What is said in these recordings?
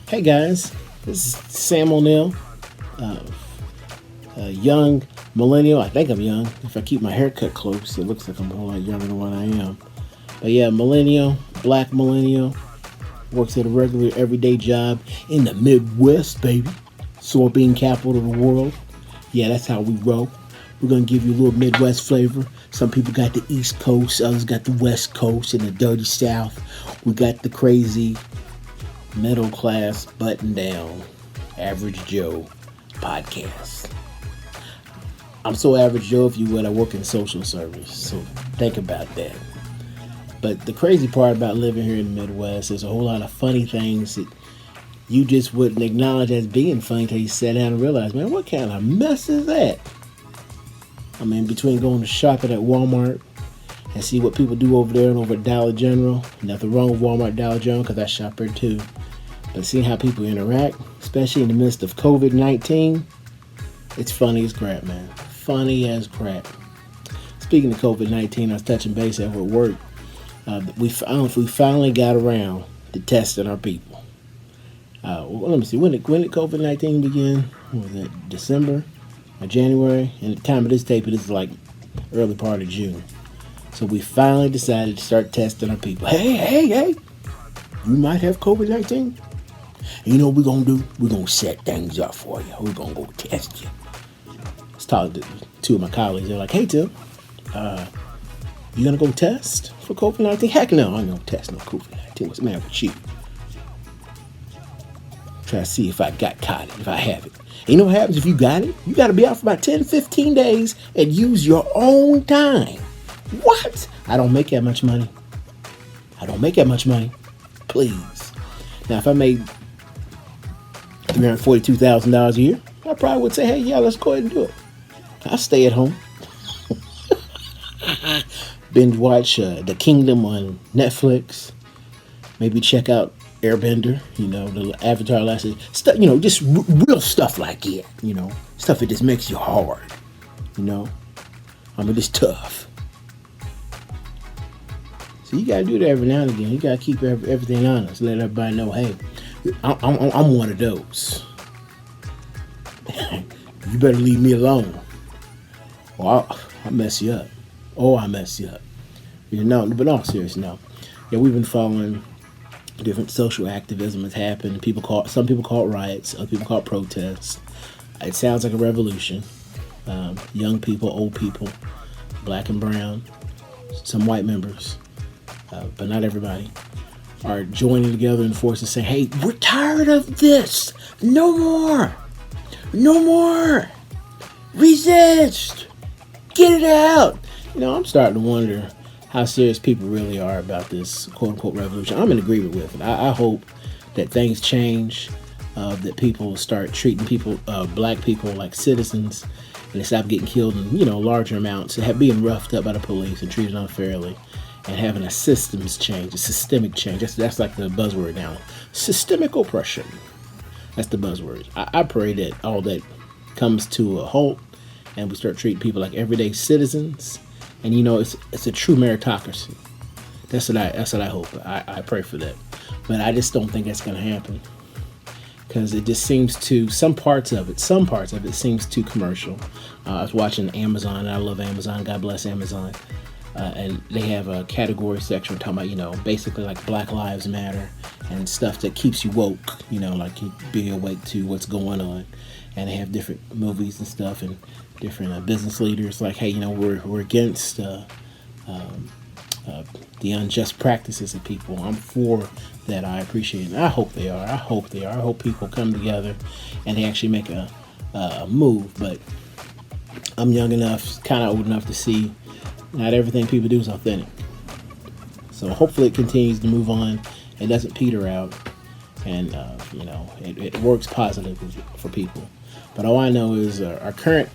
Hey guys, this is Sam Oneal, uh, a young millennial. I think I'm young. If I keep my hair cut close, it looks like I'm a whole lot younger than what I am. But yeah, millennial, black millennial, works at a regular everyday job in the Midwest, baby. Soybean capital of the world. Yeah, that's how we roll. We're gonna give you a little Midwest flavor. Some people got the East Coast, others got the West Coast and the dirty South. We got the crazy middle class button down average Joe podcast. I'm so average Joe, if you would. I work in social service, so think about that. But the crazy part about living here in the Midwest is a whole lot of funny things that you just wouldn't acknowledge as being funny until you sat down and realized, man, what kind of mess is that? I mean, between going to shopping at Walmart and see what people do over there and over at Dollar General. Nothing wrong with Walmart, Dollar General, because I shop there too. But seeing how people interact, especially in the midst of COVID-19, it's funny as crap, man. Funny as crap. Speaking of COVID-19, I was touching base at work. We finally got around to testing our people. Well, let me see. When did COVID-19 begin? What was that? December or January? And at the time of this tape, it is like early part of June. So we finally decided to start testing our people. Hey, you might have COVID-19. You know what we're going to do? We're going to set things up for you. We're going to go test you. I was talking to two of my colleagues. They're like, hey, Tim, you going to go test for COVID-19? Heck no, I ain't going to test no COVID-19. What's the matter with you? Try to see if I got caught it, if I have it. And you know what happens if you got it? You got to be out for about 10, 15 days and use your own time. What? I don't make that much money. Please. Now, if I made $342,000 a year, I probably would say, hey, yeah, let's go ahead and do it. I'll stay at home. Binge watch The Kingdom on Netflix. Maybe check out Airbender, the Avatar last stuff, just real stuff like it, stuff that just makes you hard, it's tough. So you gotta do that every now and again. You gotta keep everything honest. Let everybody know, hey, I'm one of those. You better leave me alone, or I'll mess you up. I mess you up. But all serious, no. Yeah, we've been following different social activism has happened. Some people call it riots, other people call it protests. It sounds like a revolution. Young people, old people, black and brown, some white members, but not everybody, are joining together in forces saying, hey, we're tired of this. No more. Resist. Get it out. I'm starting to wonder how serious people really are about this quote-unquote revolution. I'm in agreement with it. I hope that things change, that people start treating black people like citizens, and they stop getting killed in, larger amounts, being roughed up by the police and treated unfairly, and having a systems change, a systemic change. That's like the buzzword now. Systemic oppression. That's the buzzword. I pray that all that comes to a halt, and we start treating people like everyday citizens. And it's a true meritocracy. That's what I hope. I pray for that. But I just don't think that's going to happen. Because it just seems some parts of it seems too commercial. I was watching Amazon, and I love Amazon. God bless Amazon. And they have a category section talking about, basically like Black Lives Matter and stuff that keeps you woke, like you be awake to what's going on. And they have different movies and stuff and different business leaders like, hey, we're against the unjust practices of people. I'm for that. I appreciate it. And I hope they are. I hope people come together and they actually make a move. But I'm young enough, kind of old enough to see not everything people do is authentic. So hopefully it continues to move on. It doesn't peter out. And, it works positively for people. But all I know is our current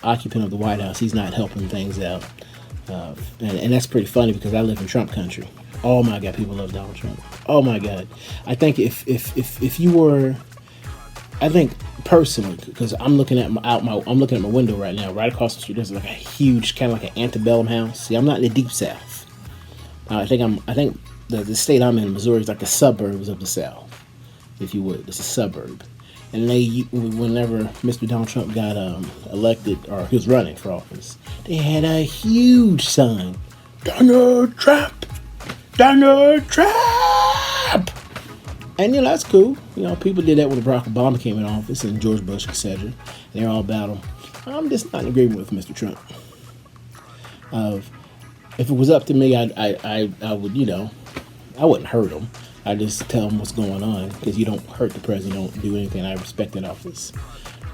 occupant of the White House, he's not helping things out. And that's pretty funny because I live in Trump country. Oh my God, people love Donald Trump. Oh my God. I think if you were, I think personally, because I'm looking at I'm looking at my window right now, right across the street, there's like a huge, kind of like an antebellum house. See, I'm not in the deep South. I think the state I'm in, Missouri, is like the suburbs of the South. if you would. It's a suburb. And whenever Mr. Donald Trump got elected, or he was running for office, they had a huge sign: Donald Trump, Donald Trump. And that's cool. People did that when Barack Obama came in office and George Bush, etc. They're all about him. I'm just not in agreement with Mr. Trump. If it was up to me, I would, I wouldn't hurt him. I just tell him what's going on, because you don't hurt the president, you don't do anything. I respect that office.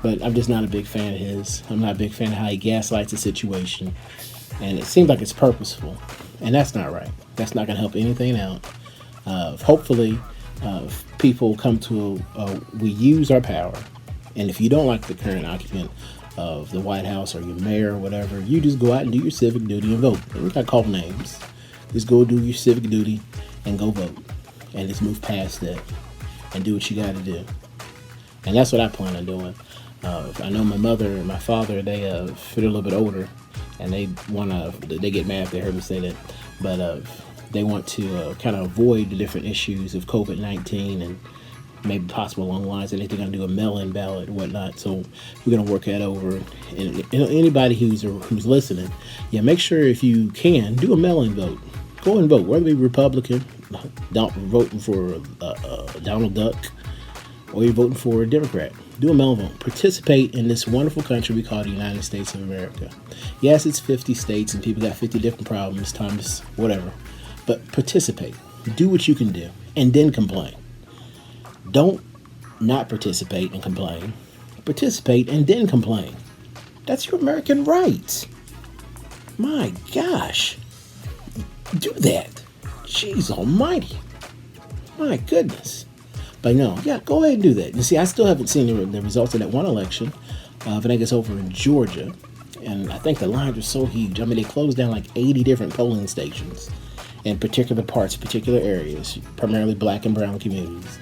But I'm just not a big fan of his. I'm not a big fan of how he gaslights the situation. And it seems like it's purposeful. And that's not right. That's not going to help anything out. Hopefully, people come to we use our power. And if you don't like the current occupant of the White House or your mayor or whatever, you just go out and do your civic duty and vote. You got to call names. Just go do your civic duty and go vote. And just move past that and do what you got to do. And that's what I plan on doing. I know my mother and my father, they're a little bit older, and they get mad if they heard me say that, but they want to kind of avoid the different issues of COVID-19 and maybe possible along the lines that they're going to do a mail-in ballot and whatnot. So we're going to work that over. And anybody who's listening, make sure if you can, do a mail-in vote. Go and vote, whether it be Republican, voting for Donald Duck, or you're voting for a Democrat. Do a mail vote. Participate in this wonderful country we call the United States of America. Yes, it's 50 states and people got 50 different problems, times whatever. But participate. Do what you can do. And then complain. Don't not participate and complain. Participate and then complain. That's your American right. My gosh. Do that. Jeez almighty. My goodness. But no, go ahead and do that. You see, I still haven't seen the results of that one election. I think it's over in Georgia. And I think the lines are so huge. I mean, they closed down like 80 different polling stations in particular parts, particular areas, primarily black and brown communities,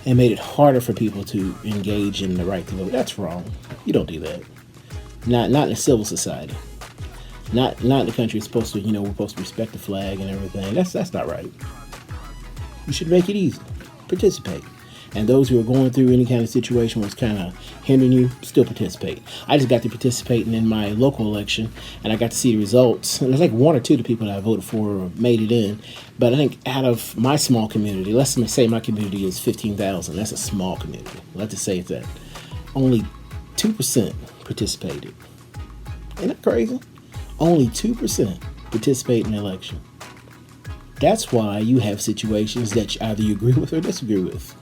and made it harder for people to engage in the right to vote. That's wrong. You don't do that. Not in a civil society. Not in the country it's supposed to, we're supposed to respect the flag and everything. That's not right. You should make it easy. Participate. And those who are going through any kind of situation where it's kind of hindering you, still participate. I just got to participating in my local election, and I got to see the results. And I think one or two of the people that I voted for made it in. But I think out of my small community, let's say my community is 15,000. That's a small community. Let's just say it's that. Only 2% participated. Isn't that crazy? Only 2% participate in the election. That's why you have situations that either you agree with or disagree with.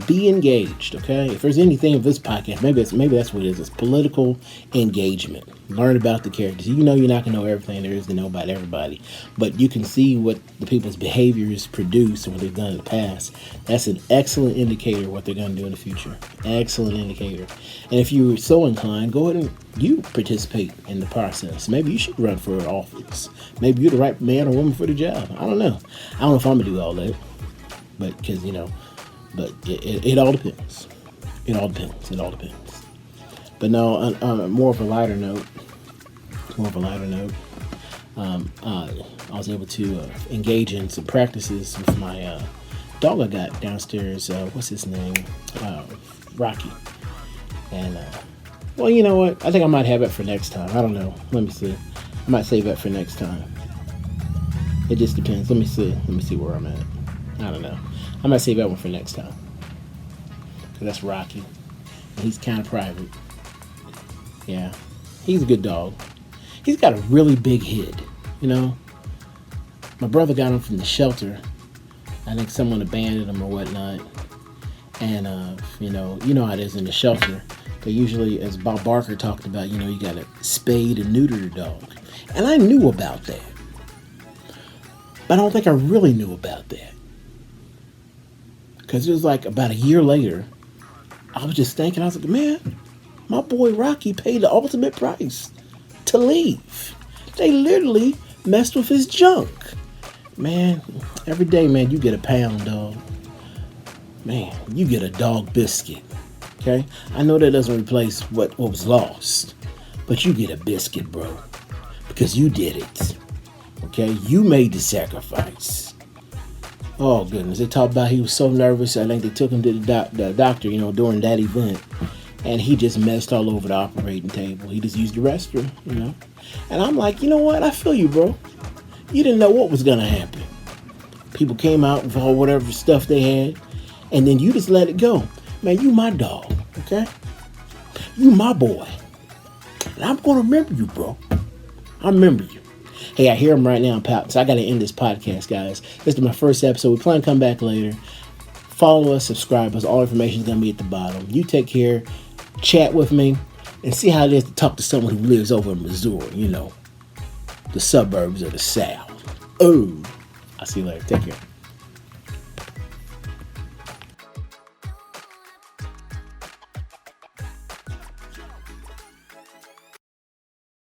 Be engaged, okay? If there's anything of this podcast, maybe that's what it is. It's political engagement. Learn about the characters. You're not going to know everything there is to know about everybody, but you can see what the people's behaviors produce and what they've done in the past. That's an excellent indicator of what they're going to do in the future. Excellent indicator. And if you're so inclined, go ahead and you participate in the process. Maybe you should run for office. Maybe you're the right man or woman for the job. I don't know. I don't know if I'm going to do all that, but because, but it all depends. It all depends. But no, on more of a lighter note, I was able to engage in some practices with my dog I got downstairs. What's his name? Rocky. And, well, you know what? I think I might have it for next time. I don't know. Let me see. I might save that for next time. It just depends. Let me see where I'm at. I don't know. I might save that one for next time. Because that's Rocky. And he's kind of private. Yeah. He's a good dog. He's got a really big head, My brother got him from the shelter. I think someone abandoned him or whatnot. And, you know how it is in the shelter. They usually, as Bob Barker talked about, you got to spade and neuter your dog. And I knew about that. But I don't think I really knew about that. Because it was like about a year later, I was just thinking, I was like, man, my boy Rocky paid the ultimate price to leave. They literally messed with his junk. Man, every day, man, you get a pound, dog. Man, you get a dog biscuit. Okay? I know that doesn't replace what was lost. But you get a biscuit, bro. Because you did it. Okay? You made the sacrifice. Oh goodness, they talked about he was so nervous. I think they took him to the doctor, during that event, and he just messed all over the operating table. He just used the restroom. And I'm like, you know what? I feel you, bro. You didn't know what was gonna happen. People came out with all whatever stuff they had, and then you just let it go. Man, you my dog, okay? You my boy. And I'm gonna remember you, bro. I remember you. Hey, I hear him right now in pouting, so I gotta end this podcast, guys. This is my first episode. We plan to come back later. Follow us, subscribe us. All information is gonna be at the bottom. You take care, chat with me, and see how it is to talk to someone who lives over in Missouri, the suburbs of the South. Oh, I'll see you later. Take care.